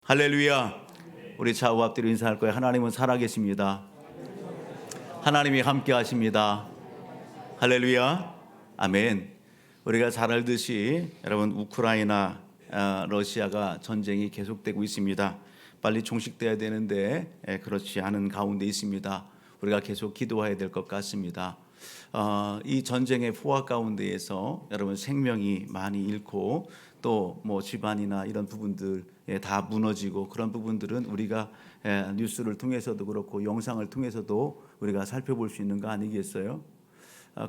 할렐루야. 우리 좌우 앞뒤로 인사할 거예요. 하나님은 살아계십니다. 하나님이 함께 하십니다. 할렐루야. 아멘. 우리가 잘 알듯이 여러분 우크라이나 러시아가 전쟁이 계속되고 있습니다. 빨리 종식돼야 되는데 그렇지 않은 가운데 있습니다. 우리가 계속 기도해야 될 것 같습니다. 이 전쟁의 포화 가운데에서 여러분 생명이 많이 잃고 또 뭐 집안이나 이런 부분들 다 무너지고 그런 부분들은 우리가 뉴스를 통해서도 그렇고 영상을 통해서도 우리가 살펴볼 수 있는 거 아니겠어요?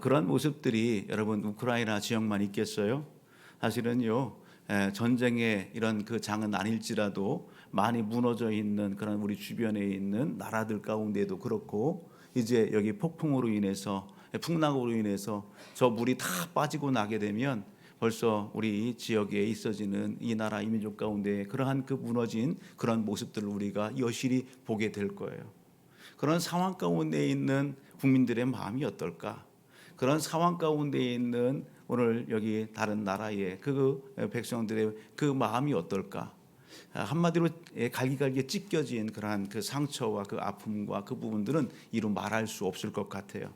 그런 모습들이 여러분 우크라이나 지역만 있겠어요? 사실은요 전쟁의 이런 그 장은 아닐지라도 많이 무너져 있는 그런 우리 주변에 있는 나라들 가운데도 그렇고 이제 여기 폭풍으로 인해서 풍랑으로 인해서 저 물이 다 빠지고 나게 되면 벌써 우리 지역에 있어지는 이 나라 이 민족 가운데 그러한 그 무너진 그런 모습들을 우리가 여실히 보게 될 거예요. 그런 상황 가운데 있는 국민들의 마음이 어떨까? 그런 상황 가운데 있는 오늘 여기 다른 나라의 그 백성들의 그 마음이 어떨까? 한마디로 갈기갈기 찢겨진 그러한 그 상처와 그 아픔과 그 부분들은 이루 말할 수 없을 것 같아요.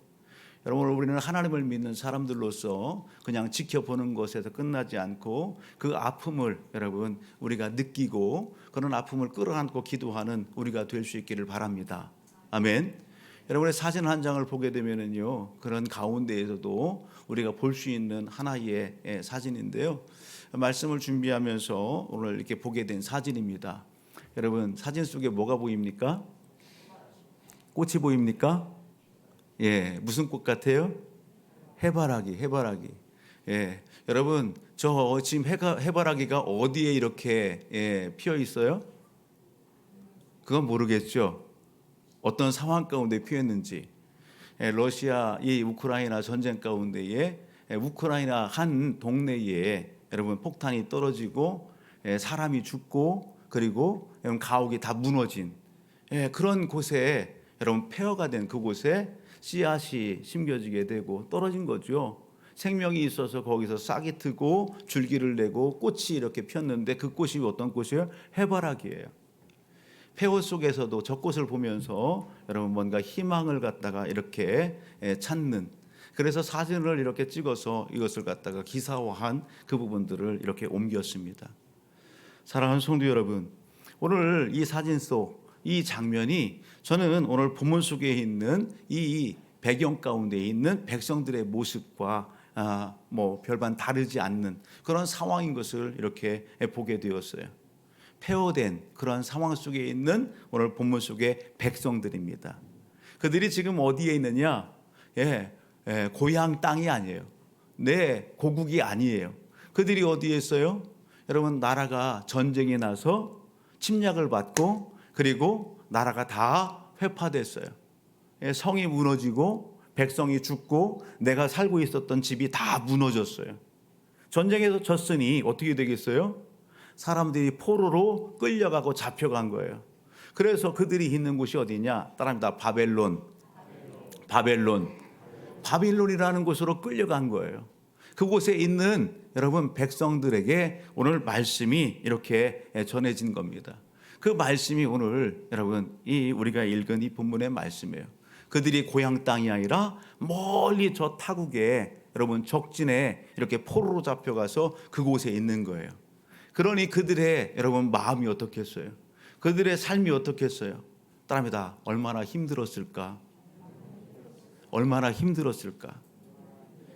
여러분, 우리는 하나님을 믿는 사람들로서 그냥 지켜보는 것에서 끝나지 않고 그 아픔을 여러분 우리가 느끼고 그런 아픔을 끌어안고 기도하는 우리가 될 수 있기를 바랍니다. 아멘. 여러분의 사진 한 장을 보게 되면은요 그런 가운데에서도 우리가 볼 수 있는 하나의 사진인데요. 말씀을 준비하면서 오늘 이렇게 보게 된 사진입니다. 여러분 사진 속에 뭐가 보입니까? 꽃이 보입니까? 예, 무슨 꽃 같아요? 해바라기. 예, 여러분 저 지금 해바라기가 어디에 이렇게 피어 있어요? 그건 모르겠죠. 어떤 상황 가운데 피었는지. 러시아 이 우크라이나 전쟁 가운데에 우크라이나 한 동네에 여러분 폭탄이 떨어지고 사람이 죽고 그리고 가옥이 다 무너진 그런 곳에 여러분 폐허가 된 그곳에 씨앗이 심겨지게 되고 떨어진 거죠. 생명이 있어서 거기서 싹이 트고 줄기를 내고 꽃이 이렇게 폈는데 그 꽃이 어떤 꽃이에요? 해바라기예요. 폐허 속에서도 저 꽃을 보면서 여러분 뭔가 희망을 갖다가 이렇게 찾는, 그래서 사진을 이렇게 찍어서 이것을 갖다가 기사화한 그 부분들을 이렇게 옮겼습니다. 사랑하는 성도 여러분, 오늘 이 사진 속 이 장면이 저는 오늘 본문 속에 있는 이 배경 가운데 있는 백성들의 모습과 뭐 별반 다르지 않는 그런 상황인 것을 이렇게 보게 되었어요. 폐허된 그런 상황 속에 있는 오늘 본문 속의 백성들입니다. 그들이 지금 어디에 있느냐? 고향 땅이 아니에요. 내 고국이 아니에요. 그들이 어디에 있어요? 여러분 나라가 전쟁이 나서 침략을 받고 그리고 나라가 다 회파됐어요. 성이 무너지고 백성이 죽고 내가 살고 있었던 집이 다 무너졌어요. 전쟁에서 졌으니 어떻게 되겠어요? 사람들이 포로로 끌려가고 잡혀간 거예요. 그래서 그들이 있는 곳이 어디냐? 따라합니다. 바벨론이라는 곳으로 끌려간 거예요. 그곳에 있는 여러분 백성들에게 오늘 말씀이 이렇게 전해진 겁니다. 그 말씀이 오늘 여러분 이 우리가 읽은 이 본문의 말씀이에요. 그들이 고향 땅이 아니라 멀리 저 타국에 여러분 적진에 이렇게 포로로 잡혀가서 그곳에 있는 거예요. 그러니 그들의 여러분 마음이 어떻겠어요? 그들의 삶이 어떻겠어요? 따라합니다. 얼마나 힘들었을까?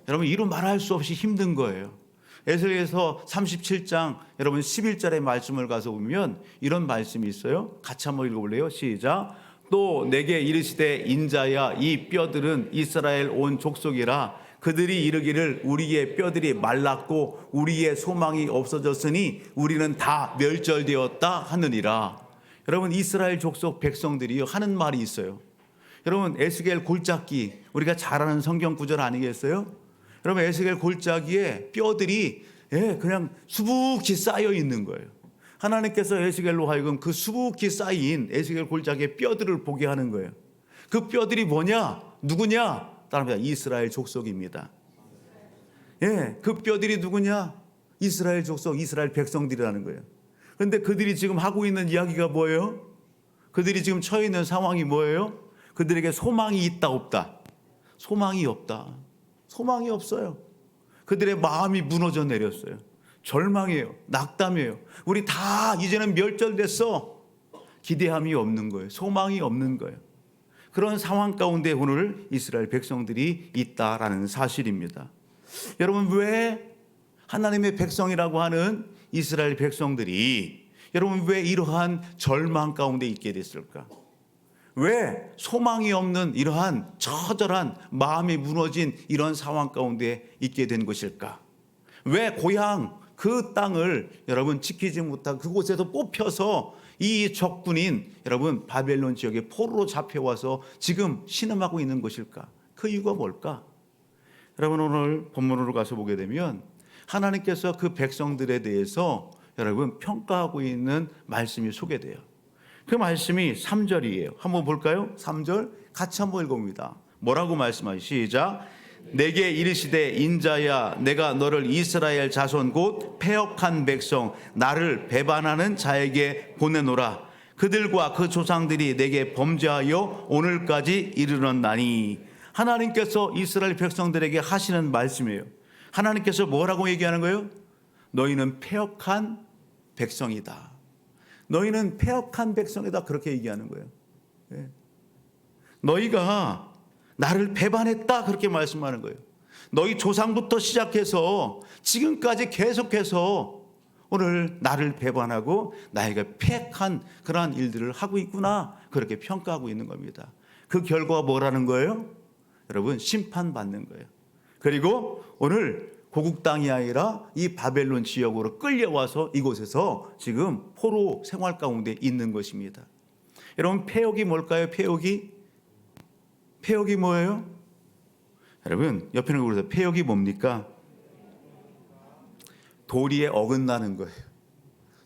여러분 이루 말할 수 없이 힘든 거예요. 에스겔서 37장 여러분 11절의 말씀을 가서 보면 이런 말씀이 있어요. 같이 한번 읽어볼래요? 시작. 또 내게 이르시되 인자야 이 뼈들은 이스라엘 온 족속이라. 그들이 이르기를 우리의 뼈들이 말랐고 우리의 소망이 없어졌으니 우리는 다 멸절되었다 하느니라. 여러분 이스라엘 족속 백성들이 하는 말이 있어요. 여러분 에스겔 골짜기 우리가 잘 아는 성경 구절 아니겠어요? 여러분 에스겔 골짜기에 뼈들이 그냥 수북히 쌓여 있는 거예요. 하나님께서 에스겔로 하여금 그 수북히 쌓인 에스겔 골짜기의 뼈들을 보게 하는 거예요. 그 뼈들이 뭐냐? 누구냐? 따라합니다. 이스라엘 족속입니다. 그 뼈들이 누구냐? 이스라엘 족속, 이스라엘 백성들이라는 거예요. 그런데 그들이 지금 하고 있는 이야기가 뭐예요? 그들이 지금 처해 있는 상황이 뭐예요? 그들에게 소망이 있다 없다? 소망이 없다. 소망이 없어요. 그들의 마음이 무너져 내렸어요. 절망이에요. 낙담이에요. 우리 다 이제는 멸절됐어. 기대함이 없는 거예요. 소망이 없는 거예요. 그런 상황 가운데 오늘 이스라엘 백성들이 있다라는 사실입니다. 여러분, 왜 하나님의 백성이라고 하는 이스라엘 백성들이 여러분 왜 이러한 절망 가운데 있게 됐을까? 왜 소망이 없는 이러한 처절한 마음이 무너진 이런 상황 가운데 있게 된 것일까? 왜 고향 그 땅을 여러분 지키지 못하고 그곳에서 뽑혀서 이 적군인 여러분 바벨론 지역에 포로로 잡혀와서 지금 신음하고 있는 것일까? 그 이유가 뭘까? 여러분, 오늘 본문으로 가서 보게 되면 하나님께서 그 백성들에 대해서 여러분 평가하고 있는 말씀이 소개돼요. 그 말씀이 3절이에요. 한번 볼까요? 3절 같이 한번 읽어봅니다. 뭐라고 말씀하시죠? 시작. 내게 이르시되 인자야 내가 너를 이스라엘 자손 곧 패역한 백성 나를 배반하는 자에게 보내노라. 그들과 그 조상들이 내게 범죄하여 오늘까지 이르렀나니. 하나님께서 이스라엘 백성들에게 하시는 말씀이에요. 하나님께서 뭐라고 얘기하는 거예요? 너희는 패역한 백성이다. 너희는 패역한 백성이다. 그렇게 얘기하는 거예요. 네. 너희가 나를 배반했다. 그렇게 말씀하는 거예요. 너희 조상부터 시작해서 지금까지 계속해서 오늘 나를 배반하고 나에게 패역한 그러한 일들을 하고 있구나. 그렇게 평가하고 있는 겁니다. 그 결과가 뭐라는 거예요? 여러분, 심판받는 거예요. 그리고 오늘 고국 땅이 아니라 이 바벨론 지역으로 끌려와서 이곳에서 지금 포로 생활 가운데 있는 것입니다. 여러분, 패역이 뭘까요? 패역이 뭐예요? 여러분, 옆에 있는 곳에서 패역이 뭡니까? 도리에 어긋나는 거예요.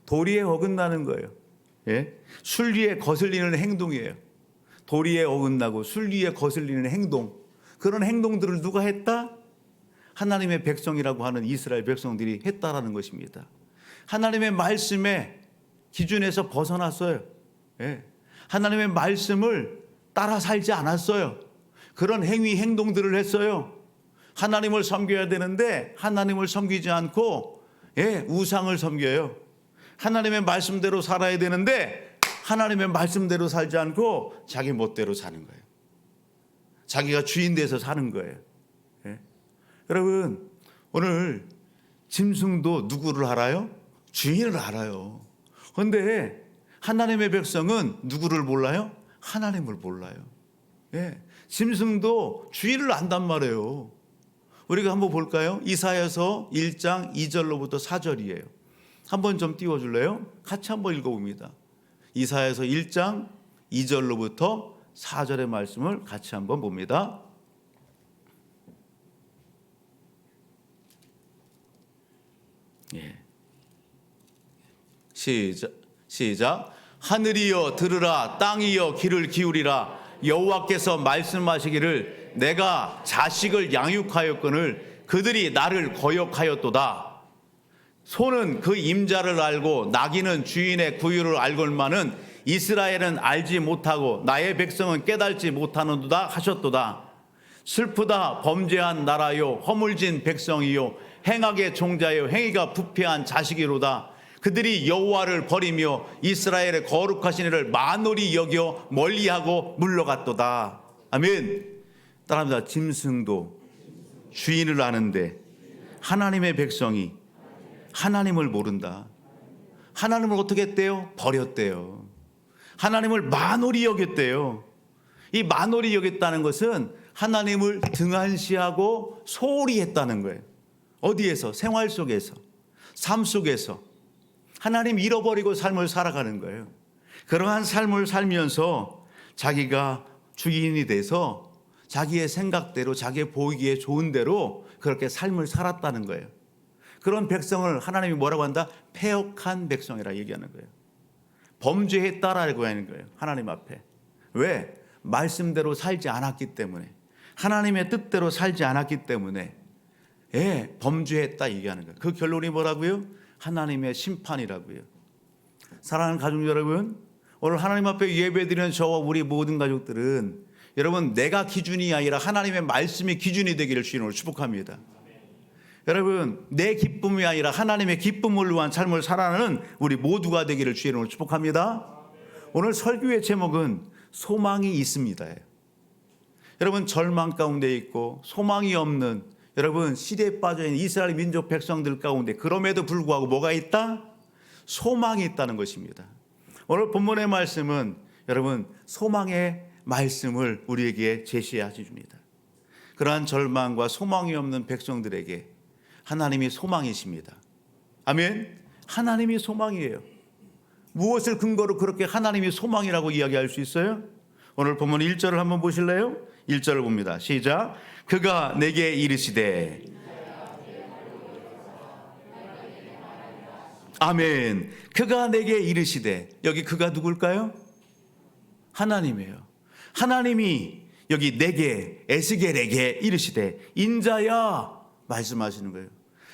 도리에 어긋나는 거예요. 예? 순리에 거슬리는 행동이에요. 도리에 어긋나고 순리에 거슬리는 행동. 그런 행동들을 누가 했다? 하나님의 백성이라고 하는 이스라엘 백성들이 했다라는 것입니다. 하나님의 말씀의 기준에서 벗어났어요. 예. 하나님의 말씀을 따라 살지 않았어요. 그런 행위, 행동들을 했어요. 하나님을 섬겨야 되는데 하나님을 섬기지 않고 우상을 섬겨요. 하나님의 말씀대로 살아야 되는데 하나님의 말씀대로 살지 않고 자기 멋대로 사는 거예요. 자기가 주인 돼서 사는 거예요. 여러분, 오늘 짐승도 누구를 알아요? 주인을 알아요. 그런데 하나님의 백성은 누구를 몰라요? 하나님을 몰라요. 짐승도 주인을 안단 말이에요. 우리가 한번 볼까요? 이사야서 1장 2절로부터 4절이에요. 한번 좀 띄워줄래요? 같이 한번 읽어봅니다. 이사야서 1장 2절로부터 4절의 말씀을 같이 한번 봅니다. 시작. 하늘이여 들으라, 땅이여 귀를 기울이라. 여호와께서 말씀하시기를 내가 자식을 양육하였거늘 그들이 나를 거역하였도다. 소는 그 임자를 알고 나귀는 주인의 구유를 알걸마는 이스라엘은 알지 못하고 나의 백성은 깨달지 못하는도다 하셨도다. 슬프다 범죄한 나라요 허물진 백성이요 행악의 종자요 행위가 부패한 자식이로다. 그들이 여호와를 버리며 이스라엘의 거룩하신 이를 만홀히 여겨 멀리하고 물러갔도다. 아멘. 따라합니다. 짐승도 주인을 아는데 하나님의 백성이 하나님을 모른다. 하나님을 어떻게 했대요? 버렸대요. 하나님을 만홀히 여겼대요. 이 만홀히 여겼다는 것은 하나님을 등한시하고 소홀히 했다는 거예요. 어디에서? 생활 속에서, 삶 속에서 하나님 잃어버리고 삶을 살아가는 거예요. 그러한 삶을 살면서 자기가 주인이 돼서 자기의 생각대로 자기의 보이기에 좋은 대로 그렇게 삶을 살았다는 거예요. 그런 백성을 하나님이 뭐라고 한다? 패역한 백성이라 얘기하는 거예요. 범죄했다라고 하는 거예요. 하나님 앞에. 왜? 말씀대로 살지 않았기 때문에, 하나님의 뜻대로 살지 않았기 때문에 범죄했다 얘기하는 거예요. 그 결론이 뭐라고요? 하나님의 심판이라고요. 사랑하는 가족 여러분, 오늘 하나님 앞에 예배드리는 저와 우리 모든 가족들은 여러분 내가 기준이 아니라 하나님의 말씀이 기준이 되기를 주님으로 축복합니다. 여러분 내 기쁨이 아니라 하나님의 기쁨을 위한 삶을 살아가는 우리 모두가 되기를 주님으로 축복합니다. 오늘 설교의 제목은 소망이 있습니다. 여러분 절망 가운데 있고 소망이 없는 여러분 시대에 빠져있는 이스라엘 민족 백성들 가운데 그럼에도 불구하고 뭐가 있다? 소망이 있다는 것입니다. 오늘 본문의 말씀은 여러분 소망의 말씀을 우리에게 제시해 줍니다. 그러한 절망과 소망이 없는 백성들에게 하나님이 소망이십니다. 아멘. 하나님이 소망이에요. 무엇을 근거로 그렇게 하나님이 소망이라고 이야기할 수 있어요? 오늘 본문 1절을 한번 보실래요? 1절을 봅니다. 시작. 그가 내게 이르시되 아멘. 그가 내게 이르시되 여기 그가 누굴까요? 하나님이에요. 하나님이 여기 내게 에스겔에게 이르시되 인자야 말씀하시는 거예요.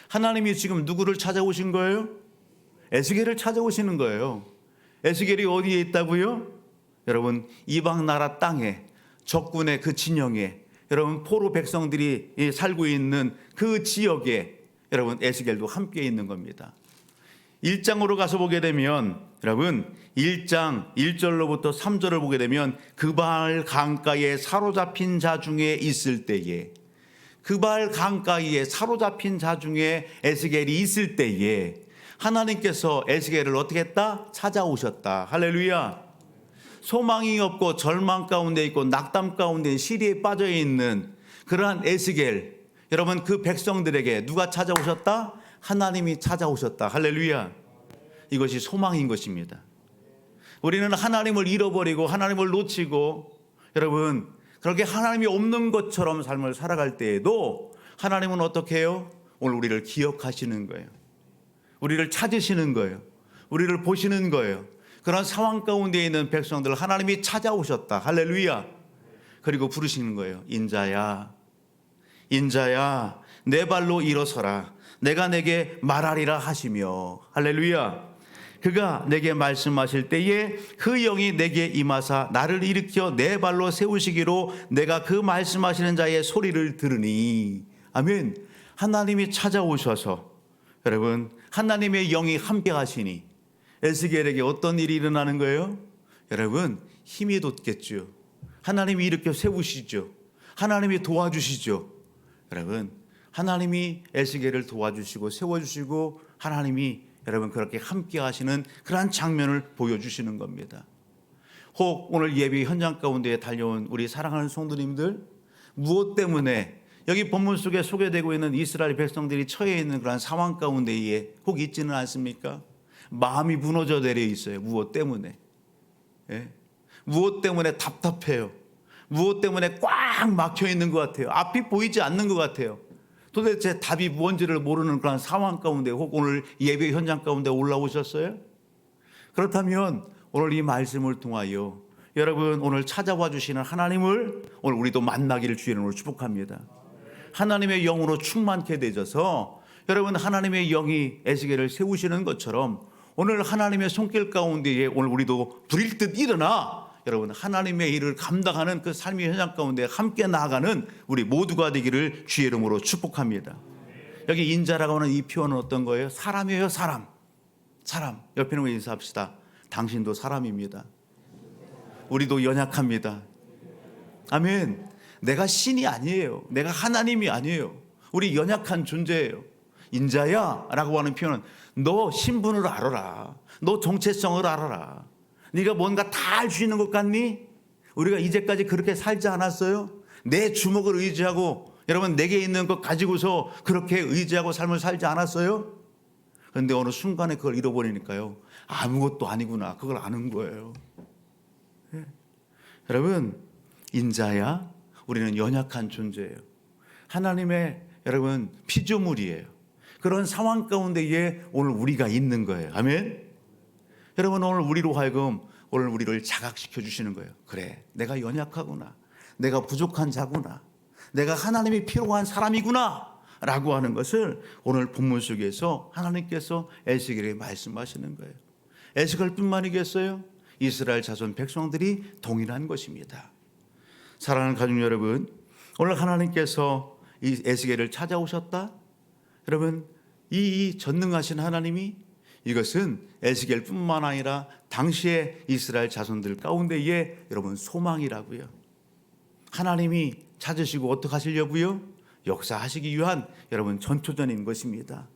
하나님이 지금 누구를 찾아오신 거예요? 에스겔을 찾아오시는 거예요. 에스겔이 어디에 있다고요? 여러분 이방 나라 땅에 적군의 그 진영에 여러분 포로 백성들이 살고 있는 그 지역에 여러분 에스겔도 함께 있는 겁니다. 1장으로 가서 보게 되면 여러분 1장 1절로부터 3절을 보게 되면 그발 강가에 사로잡힌 자 중에 있을 때에 그발 강가에 사로잡힌 자 중에 에스겔이 있을 때에 하나님께서 에스겔을 어떻게 했다? 찾아오셨다. 할렐루야. 소망이 없고 절망 가운데 있고 낙담 가운데 시리에 빠져 있는 그러한 에스겔 여러분 그 백성들에게 누가 찾아오셨다? 하나님이 찾아오셨다. 할렐루야. 이것이 소망인 것입니다. 우리는 하나님을 잃어버리고 하나님을 놓치고 여러분 그렇게 하나님이 없는 것처럼 삶을 살아갈 때에도 하나님은 어떻게 해요? 오늘 우리를 기억하시는 거예요. 우리를 찾으시는 거예요. 우리를 보시는 거예요. 그런 상황 가운데 있는 백성들을 하나님이 찾아오셨다. 할렐루야. 그리고 부르시는 거예요. 인자야, 인자야, 내 발로 일어서라. 내가 내게 말하리라 하시며. 할렐루야. 그가 내게 말씀하실 때에 그 영이 내게 임하사 나를 일으켜 내 발로 세우시기로 내가 그 말씀하시는 자의 소리를 들으니. 아멘. 하나님이 찾아오셔서 여러분 하나님의 영이 함께 하시니 에스겔에게 어떤 일이 일어나는 거예요? 여러분 힘이 돋겠죠. 하나님이 일으켜 세우시죠. 하나님이 도와주시죠. 여러분 하나님이 에스겔을 도와주시고 세워주시고 하나님이 여러분 그렇게 함께 하시는 그러한 장면을 보여주시는 겁니다. 혹 오늘 예배 현장 가운데 달려온 우리 사랑하는 성도님들 무엇 때문에 여기 본문 속에 소개되고 있는 이스라엘 백성들이 처해 있는 그런 상황 가운데에 혹 있지는 않습니까? 마음이 무너져 내려 있어요. 무엇 때문에? 예? 무엇 때문에 답답해요. 무엇 때문에 꽉 막혀 있는 것 같아요. 앞이 보이지 않는 것 같아요. 도대체 답이 뭔지를 모르는 그런 상황 가운데 혹 오늘 예배 현장 가운데 올라오셨어요? 그렇다면 오늘 이 말씀을 통하여 여러분 오늘 찾아와 주시는 하나님을 오늘 우리도 만나기를 주의 이름으로 축복합니다. 하나님의 영으로 충만케 되셔서 여러분 하나님의 영이 에스겔을 세우시는 것처럼 오늘 하나님의 손길 가운데에 오늘 우리도 불일 듯 일어나 여러분 하나님의 일을 감당하는 그 삶의 현장 가운데 함께 나아가는 우리 모두가 되기를 주의 이름으로 축복합니다. 여기 인자라고 하는 이 표현은 어떤 거예요? 사람이에요. 사람. 옆에 있는 거 인사합시다. 당신도 사람입니다. 우리도 연약합니다. 아멘. 내가 신이 아니에요. 내가 하나님이 아니에요. 우리 연약한 존재예요. 인자야 라고 하는 표현은 너 신분을 알아라. 너 정체성을 알아라. 네가 뭔가 다 알 수 있는 것 같니? 우리가 이제까지 그렇게 살지 않았어요? 내 주먹을 의지하고 여러분 내게 있는 것 가지고서 그렇게 의지하고 삶을 살지 않았어요? 그런데 어느 순간에 그걸 잃어버리니까요 아무것도 아니구나 그걸 아는 거예요. 네. 여러분 인자야 우리는 연약한 존재예요. 하나님의 여러분 피조물이에요. 그런 상황 가운데에 오늘 우리가 있는 거예요. 아멘. 여러분 오늘 우리로 하여금 오늘 우리를 자각시켜 주시는 거예요. 그래 내가 연약하구나. 내가 부족한 자구나. 내가 하나님이 필요한 사람이구나 라고 하는 것을 오늘 본문 속에서 하나님께서 에스겔에게 말씀하시는 거예요. 에스겔뿐만이겠어요? 이스라엘 자손 백성들이 동일한 것입니다. 사랑하는 가족 여러분, 오늘 하나님께서 이 에스겔을 찾아오셨다? 여러분, 이 전능하신 하나님이 이것은 에스겔뿐만 아니라 당시의 이스라엘 자손들 가운데에 여러분 소망이라고요. 하나님이 찾으시고 어떻게 하시려고요? 역사하시기 위한 여러분 전초전인 것입니다.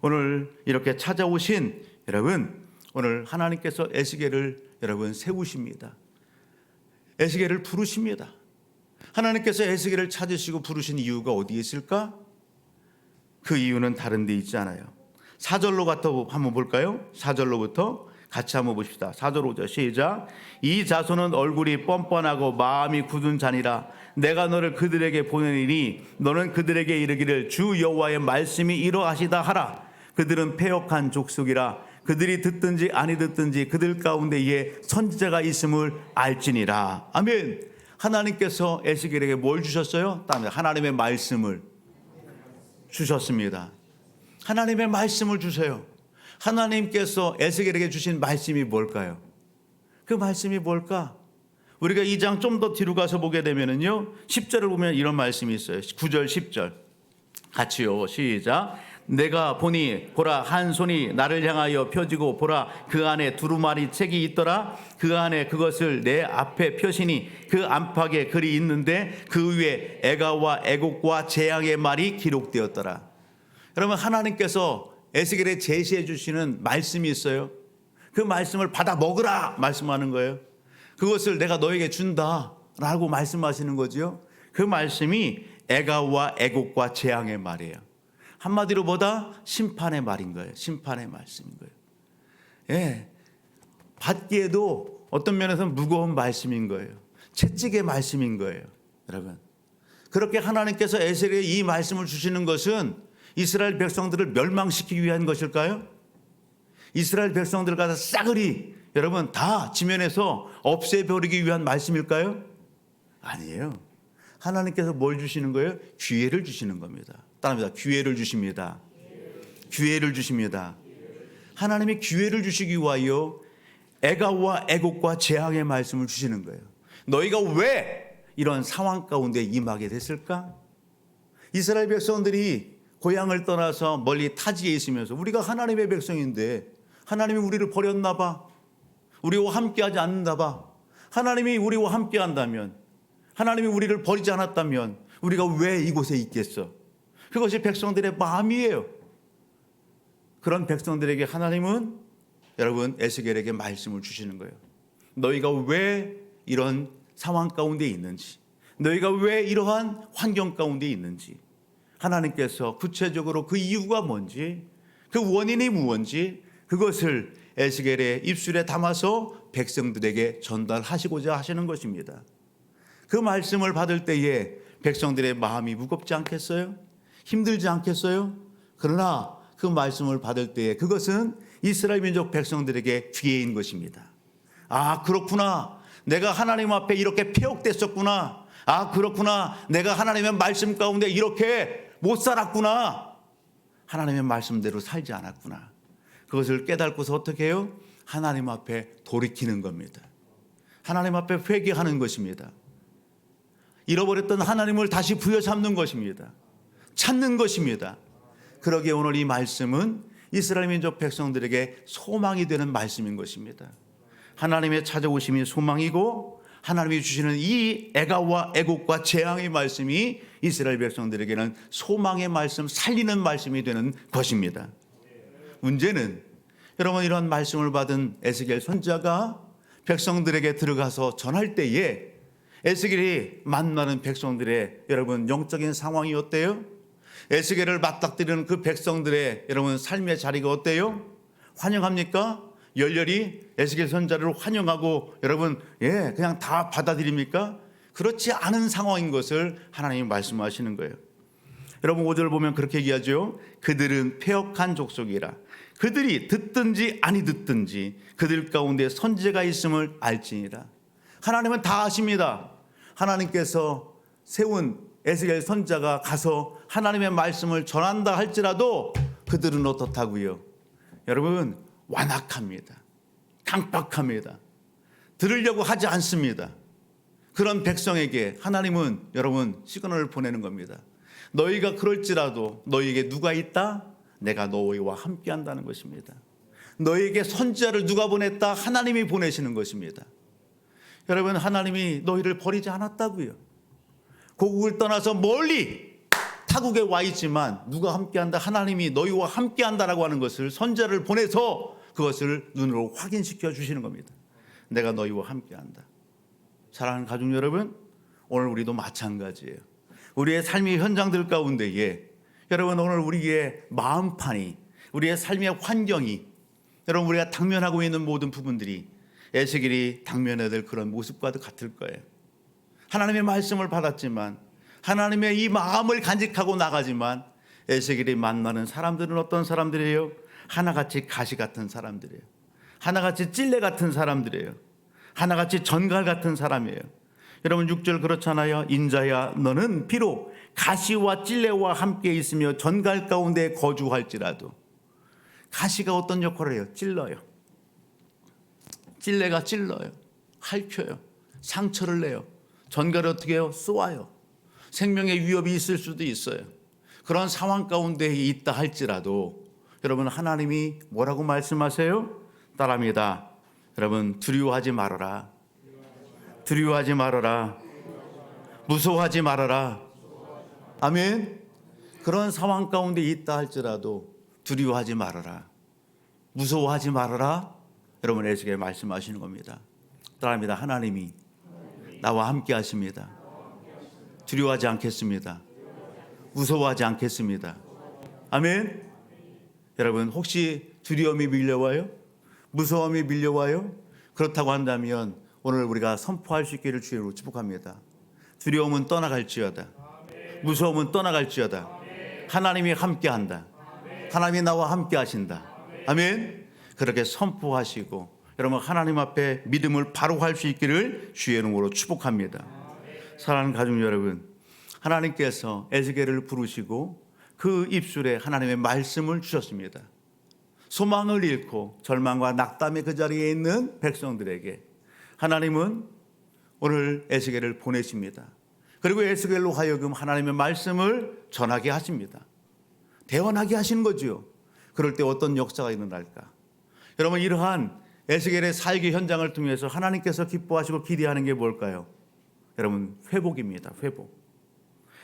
오늘 이렇게 찾아오신 여러분, 오늘 하나님께서 에스겔을 여러분 세우십니다. 에스겔을 부르십니다. 하나님께서 에스겔을 찾으시고 부르신 이유가 어디에 있을까? 그 이유는 다른 데 있지 않아요. 4절로 갔다 한번 볼까요? 4절로부터 같이 한번 봅시다. 4절 5절 시작. 이 자손은 얼굴이 뻔뻔하고 마음이 굳은 자니라. 내가 너를 그들에게 보내리니 너는 그들에게 이르기를 주 여호와의 말씀이 이러하시다 하라. 그들은 패역한 족속이라. 그들이 듣든지 아니 듣든지 그들 가운데에 선지자가 있음을 알지니라. 아멘. 하나님께서 에스겔에게 뭘 주셨어요? 하나님의 말씀을 주셨습니다. 하나님의 말씀을 주세요. 하나님께서 에스겔에게 주신 말씀이 뭘까요? 그 말씀이 뭘까? 우리가 2장 좀 더 뒤로 가서 보게 되면은요, 10절을 보면 이런 말씀이 있어요. 9절 10절 같이요. 시작. 내가 보니 보라 한 손이 나를 향하여 펴지고 보라 그 안에 두루마리 책이 있더라. 그 안에 그것을 내 앞에 펴시니 그 안팎에 글이 있는데 그 위에 애가와 애곡과 재앙의 말이 기록되었더라. 여러분, 하나님께서 에스겔에 제시해 주시는 말씀이 있어요. 그 말씀을 받아 먹으라 말씀하는 거예요. 그것을 내가 너에게 준다라고 말씀하시는 거죠. 그 말씀이 애가와 애곡과 재앙의 말이에요. 한마디로 보다 심판의 말인 거예요. 심판의 말씀인 거예요. 예, 받기에도 어떤 면에서는 무거운 말씀인 거예요. 채찍의 말씀인 거예요. 여러분, 그렇게 하나님께서 에스겔에 이 말씀을 주시는 것은 이스라엘 백성들을 멸망시키기 위한 것일까요? 이스라엘 백성들을 갖다 싸그리 여러분 다 지면에서 없애버리기 위한 말씀일까요? 아니에요. 하나님께서 뭘 주시는 거예요? 기회를 주시는 겁니다. 따라합니다. 기회를 주십니다. 기회를 주십니다. 하나님이 기회를 주시기 위하여 애가와 애곡과 재앙의 말씀을 주시는 거예요. 너희가 왜 이런 상황 가운데 임하게 됐을까? 이스라엘 백성들이 고향을 떠나서 멀리 타지에 있으면서 우리가 하나님의 백성인데 하나님이 우리를 버렸나 봐. 우리와 함께하지 않는다 봐. 하나님이 우리와 함께한다면, 하나님이 우리를 버리지 않았다면 우리가 왜 이곳에 있겠어? 그것이 백성들의 마음이에요. 그런 백성들에게 하나님은 여러분 에스겔에게 말씀을 주시는 거예요. 너희가 왜 이런 상황 가운데 있는지, 너희가 왜 이러한 환경 가운데 있는지, 하나님께서 구체적으로 그 이유가 뭔지, 그 원인이 무엇인지 그것을 에스겔의 입술에 담아서 백성들에게 전달하시고자 하시는 것입니다. 그 말씀을 받을 때에 백성들의 마음이 무겁지 않겠어요? 힘들지 않겠어요? 그러나 그 말씀을 받을 때에 그것은 이스라엘 민족 백성들에게 기회인 것입니다. 아, 그렇구나. 내가 하나님 앞에 이렇게 폐역됐었구나. 아, 그렇구나. 내가 하나님의 말씀 가운데 이렇게 못 살았구나. 하나님의 말씀대로 살지 않았구나. 그것을 깨닫고서 어떻게 해요? 하나님 앞에 돌이키는 겁니다. 하나님 앞에 회개하는 것입니다. 잃어버렸던 하나님을 다시 부여잡는 것입니다. 찾는 것입니다. 그러기에 오늘 이 말씀은 이스라엘 민족 백성들에게 소망이 되는 말씀인 것입니다. 하나님의 찾아오심이 소망이고 하나님이 주시는 이 애가와 애곡과 재앙의 말씀이 이스라엘 백성들에게는 소망의 말씀, 살리는 말씀이 되는 것입니다. 문제는 여러분 이런 말씀을 받은 에스겔 선지자가 백성들에게 들어가서 전할 때에 에스겔이 만나는 백성들의 여러분 영적인 상황이 어때요? 에스겔을 맞닥뜨리는 그 백성들의 여러분 삶의 자리가 어때요? 환영합니까? 열렬히 에스겔 선지자를 환영하고 여러분 그냥 다 받아들입니까? 그렇지 않은 상황인 것을 하나님이 말씀하시는 거예요. 여러분 5절을 보면 그렇게 얘기하죠. 그들은 패역한 족속이라. 그들이 듣든지 아니 듣든지 그들 가운데 선지자가 있음을 알지니라. 하나님은 다 아십니다. 하나님께서 세운 에스겔 선지자가 가서 하나님의 말씀을 전한다 할지라도 그들은 어떻다고요? 여러분 완악합니다. 강박합니다. 들으려고 하지 않습니다. 그런 백성에게 하나님은 여러분 시그널을 보내는 겁니다. 너희가 그럴지라도 너희에게 누가 있다? 내가 너희와 함께 한다는 것입니다. 너희에게 선지자를 누가 보냈다? 하나님이 보내시는 것입니다. 여러분, 하나님이 너희를 버리지 않았다고요. 고국을 떠나서 멀리 타국에 와 있지만 누가 함께한다? 하나님이 너희와 함께한다라고 하는 것을 선지자를 보내서 그것을 눈으로 확인시켜 주시는 겁니다. 내가 너희와 함께한다. 사랑하는 가족 여러분, 오늘 우리도 마찬가지예요. 우리의 삶의 현장들 가운데에 여러분, 오늘 우리의 마음판이, 우리의 삶의 환경이, 여러분 우리가 당면하고 있는 모든 부분들이 에스겔이 당면해야 될 그런 모습과도 같을 거예요. 하나님의 말씀을 받았지만, 하나님의 이 마음을 간직하고 나가지만 에스겔이 만나는 사람들은 어떤 사람들이에요? 하나같이 가시 같은 사람들이에요. 하나같이 찔레 같은 사람들이에요. 하나같이 전갈 같은 사람이에요. 여러분 6절 그렇잖아요. 인자야 너는 비록 가시와 찔레와 함께 있으며 전갈 가운데 거주할지라도. 가시가 어떤 역할을 해요? 찔러요. 찔레가 찔러요. 핥혀요. 상처를 내요. 전갈이 어떻게 해요? 쏘아요. 생명의 위협이 있을 수도 있어요. 그런 상황 가운데 있다 할지라도 여러분 하나님이 뭐라고 말씀하세요? 따라합니다. 여러분 두려워하지 말아라. 두려워하지 말아라. 무서워하지 말아라. 아멘. 그런 상황 가운데 있다 할지라도 두려워하지 말아라. 무서워하지 말아라. 여러분 에스겔 말씀하시는 겁니다. 따라합니다. 하나님이 나와 함께 하십니다. 두려워하지 않겠습니다. 무서워하지 않겠습니다. 아멘. 여러분 혹시 두려움이 밀려와요? 무서움이 밀려와요? 그렇다고 한다면 오늘 우리가 선포할 수 있기를 주의로 축복합니다. 두려움은 떠나갈지어다. 무서움은 떠나갈지어다. 하나님이 함께한다. 하나님이 나와 함께 하신다. 아멘. 그렇게 선포하시고 여러분 하나님 앞에 믿음을 바로 할 수 있기를 주의 이름으로 축복합니다. 사랑하는 가족 여러분, 하나님께서 에스겔을 부르시고 그 입술에 하나님의 말씀을 주셨습니다. 소망을 잃고 절망과 낙담의 그 자리에 있는 백성들에게 하나님은 오늘 에스겔을 보내십니다. 그리고 에스겔로 하여금 하나님의 말씀을 전하게 하십니다. 대언하게 하시는 거죠. 그럴 때 어떤 역사가 일어날까? 여러분 이러한 에스겔의 사역의 현장을 통해서 하나님께서 기뻐하시고 기대하는 게 뭘까요? 여러분 회복입니다. 회복.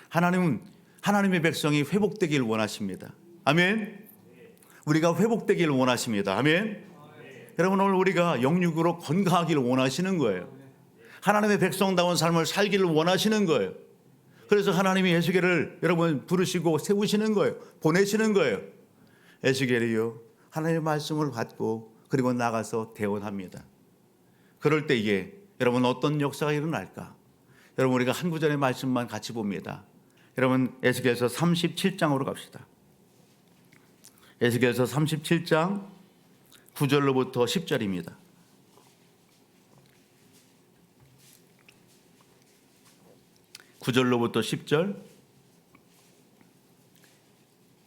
하나님은 하나님의 백성이 회복되길 원하십니다. 아멘. 우리가 회복되길 원하십니다. 아멘. 여러분 오늘 우리가 영육으로 건강하기를 원하시는 거예요. 하나님의 백성다운 삶을 살기를 원하시는 거예요. 그래서 하나님이 에스겔을 여러분 부르시고 세우시는 거예요. 보내시는 거예요. 에스겔이요 하나님의 말씀을 받고 그리고 나가서 대언합니다. 그럴 때에 여러분 어떤 역사가 일어날까? 여러분 우리가 한 구절의 말씀만 같이 봅니다. 여러분 에스겔서 37장으로 갑시다. 에스겔서 37장 9절로부터 10절입니다. 9절로부터 10절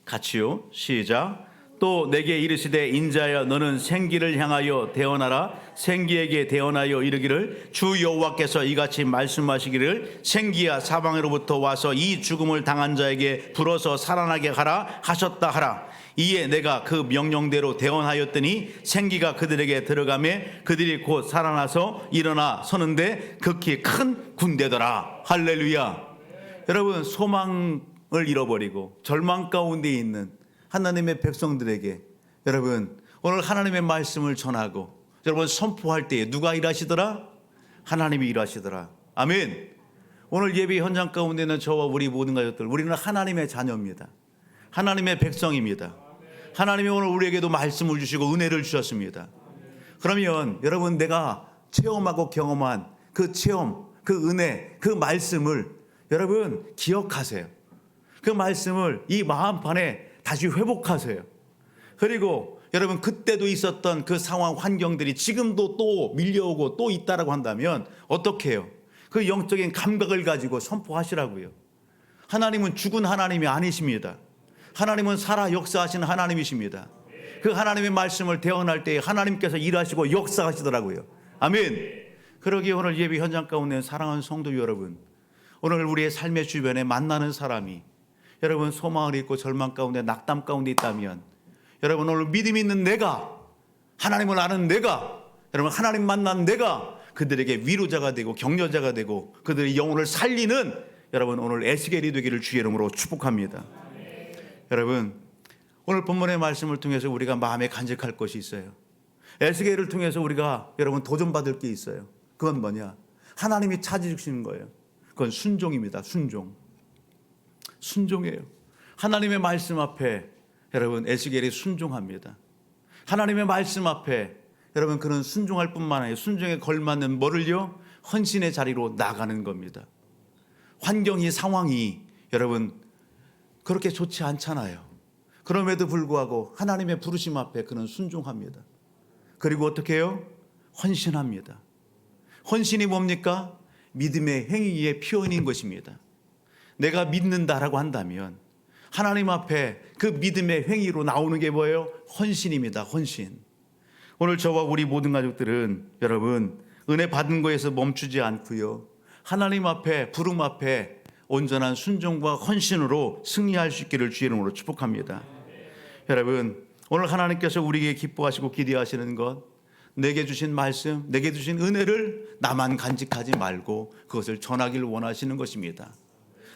같이요. 시작. 또 내게 이르시되 인자야 너는 생기를 향하여 대언하라. 생기에게 대언하여 이르기를 주 여호와께서 이같이 말씀하시기를 생기야 사방으로부터 와서 이 죽음을 당한 자에게 불어서 살아나게 하라 하셨다 하라. 이에 내가 그 명령대로 대언하였더니 생기가 그들에게 들어가매 그들이 곧 살아나서 일어나 서는데 극히 큰 군대더라. 할렐루야. 여러분 소망을 잃어버리고 절망 가운데 있는 하나님의 백성들에게 여러분 오늘 하나님의 말씀을 전하고 여러분 선포할 때에 누가 일하시더라? 하나님이 일하시더라. 아멘. 오늘 예배 현장 가운데 있는 저와 우리 모든 가족들 우리는 하나님의 자녀입니다. 하나님의 백성입니다. 하나님이 오늘 우리에게도 말씀을 주시고 은혜를 주셨습니다. 그러면 여러분 내가 체험하고 경험한 그 체험, 그 은혜, 그 말씀을 여러분 기억하세요. 그 말씀을 이 마음판에 다시 회복하세요. 그리고 여러분 그때도 있었던 그 상황 환경들이 지금도 또 밀려오고 또 있다라고 한다면 어떻게 해요? 그 영적인 감각을 가지고 선포하시라고요. 하나님은 죽은 하나님이 아니십니다. 하나님은 살아 역사하시는 하나님이십니다. 그 하나님의 말씀을 대언할 때 하나님께서 일하시고 역사하시더라고요. 아멘. 그러기에 오늘 예배 현장 가운데 사랑하는 성도 여러분, 오늘 우리의 삶의 주변에 만나는 사람이 여러분 소망을 잃고 절망 가운데 낙담 가운데 있다면, 여러분 오늘 믿음 있는 내가, 하나님을 아는 내가, 여러분 하나님 만난 내가 그들에게 위로자가 되고 격려자가 되고 그들의 영혼을 살리는 여러분 오늘 에스겔이 되기를 주의 이름으로 축복합니다. 여러분 오늘 본문의 말씀을 통해서 우리가 마음에 간직할 것이 있어요. 에스겔을 통해서 우리가 여러분 도전받을 게 있어요. 그건 뭐냐? 하나님이 찾아주시는 거예요. 그건 순종입니다. 순종이에요. 하나님의 말씀 앞에 여러분 에스겔이 순종합니다. 하나님의 말씀 앞에 여러분 그는 순종할 뿐만 아니라 순종에 걸맞는 뭐를요? 헌신의 자리로 나가는 겁니다. 환경이 상황이 여러분 그렇게 좋지 않잖아요. 그럼에도 불구하고 하나님의 부르심 앞에 그는 순종합니다. 그리고 어떻게 해요? 헌신합니다. 헌신이 뭡니까? 믿음의 행위의 표현인 것입니다. 내가 믿는다라고 한다면 하나님 앞에 그 믿음의 행위로 나오는 게 뭐예요? 헌신입니다. 헌신. 오늘 저와 우리 모든 가족들은 여러분 은혜 받은 거에서 멈추지 않고요, 하나님 앞에 부름 앞에 온전한 순종과 헌신으로 승리할 수 있기를 주의 이름으로 축복합니다. 여러분 오늘 하나님께서 우리에게 기뻐하시고 기대하시는 것, 내게 주신 말씀, 내게 주신 은혜를 나만 간직하지 말고 그것을 전하기를 원하시는 것입니다.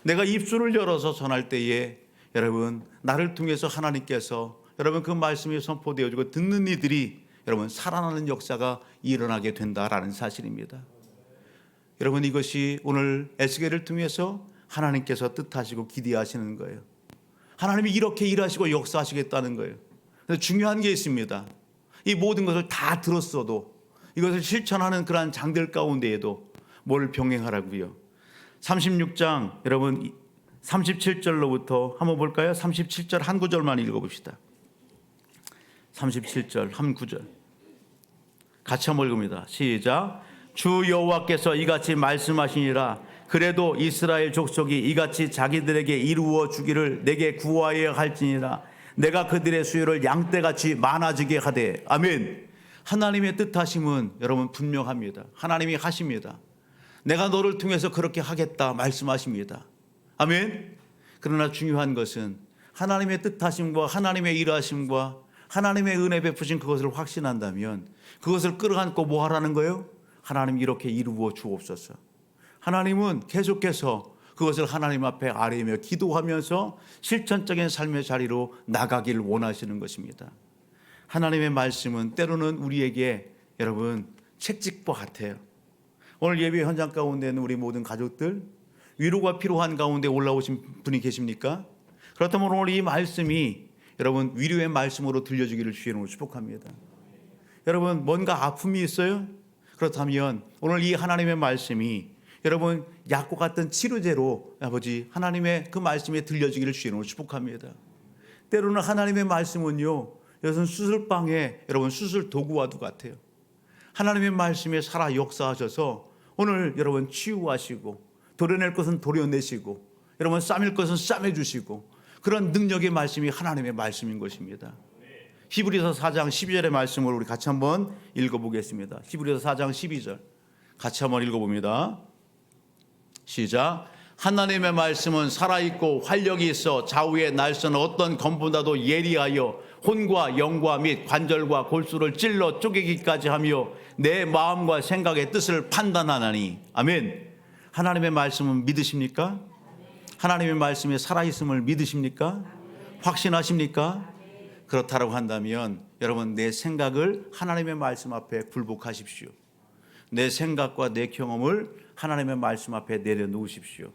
내가 입술을 열어서 전할 때에 여러분 나를 통해서 하나님께서 여러분 그 말씀이 선포되어지고 듣는 이들이 여러분 살아나는 역사가 일어나게 된다라는 사실입니다. 여러분 이것이 오늘 에스겔을 통해서 하나님께서 뜻하시고 기대하시는 거예요. 하나님이 이렇게 일하시고 역사하시겠다는 거예요. 그래서 중요한 게 있습니다. 이 모든 것을 다 들었어도 이것을 실천하는 그러한 장들 가운데에도 뭘 병행하라고요. 36장 여러분 37절로부터 한번 볼까요? 37절 한 구절만 읽어봅시다. 37절 한 구절 같이 한번 읽습니다. 시작. 주 여호와께서 이같이 말씀하시니라. 그래도 이스라엘 족속이 이같이 자기들에게 이루어 주기를 내게 구하여야 할지니라. 내가 그들의 수요를 양떼같이 많아지게 하되. 아멘. 하나님의 뜻하심은 여러분 분명합니다. 하나님이 하십니다. 내가 너를 통해서 그렇게 하겠다 말씀하십니다. 아멘. 그러나 중요한 것은 하나님의 뜻하심과 하나님의 일하심과 하나님의 은혜 베푸신 그것을 확신한다면 그것을 끌어안고 뭐 하라는 거예요? 하나님 이렇게 이루어 주옵소서. 하나님은 계속해서 그것을 하나님 앞에 아뢰며 기도하면서 실천적인 삶의 자리로 나가기를 원하시는 것입니다. 하나님의 말씀은 때로는 우리에게 여러분 책찍과 같아요. 오늘 예배 현장 가운데는 우리 모든 가족들 위로가 필요한 가운데 올라오신 분이 계십니까? 그렇다면 오늘 이 말씀이 여러분 위로의 말씀으로 들려주기를 주의 이름으로 축복합니다. 여러분 뭔가 아픔이 있어요? 그렇다면 오늘 이 하나님의 말씀이 여러분 약과 같은 치료제로 아버지 하나님의 그 말씀에 들려주기를 주의 이름으로 축복합니다. 때로는 하나님의 말씀은요 여러분 수술방에 여러분 수술 도구와도 같아요. 하나님의 말씀에 살아 역사하셔서 오늘 여러분 치유하시고 도려낼 것은 도려내시고 여러분 싸맬 것은 싸매주시고 그런 능력의 말씀이 하나님의 말씀인 것입니다. 히브리서 4장 12절의 말씀을 우리 같이 한번 읽어보겠습니다. 히브리서 4장 12절 같이 한번 읽어봅니다. 시작. 하나님의 말씀은 살아있고 활력이 있어 좌우의 날선 어떤 검보다도 예리하여 혼과 영과 및 관절과 골수를 찔러 쪼개기까지 하며 내 마음과 생각의 뜻을 판단하나니. 아멘. 하나님의 말씀은 믿으십니까? 하나님의 말씀에 살아있음을 믿으십니까? 확신하십니까? 그렇다고 한다면 여러분 내 생각을 하나님의 말씀 앞에 굴복하십시오. 내 생각과 내 경험을 하나님의 말씀 앞에 내려놓으십시오.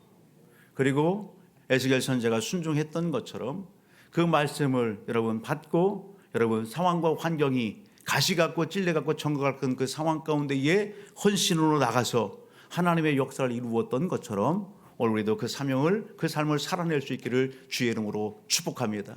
그리고 에스겔 선지자가 순종했던 것처럼 그 말씀을 여러분 받고 여러분 상황과 환경이 가시 같고 찔레 같고 정거 같은 그 상황 가운데에 헌신으로 나가서 하나님의 역사를 이루었던 것처럼 오늘 우리도 그 사명을 그 삶을 살아낼 수 있기를 주의 이름으로 축복합니다.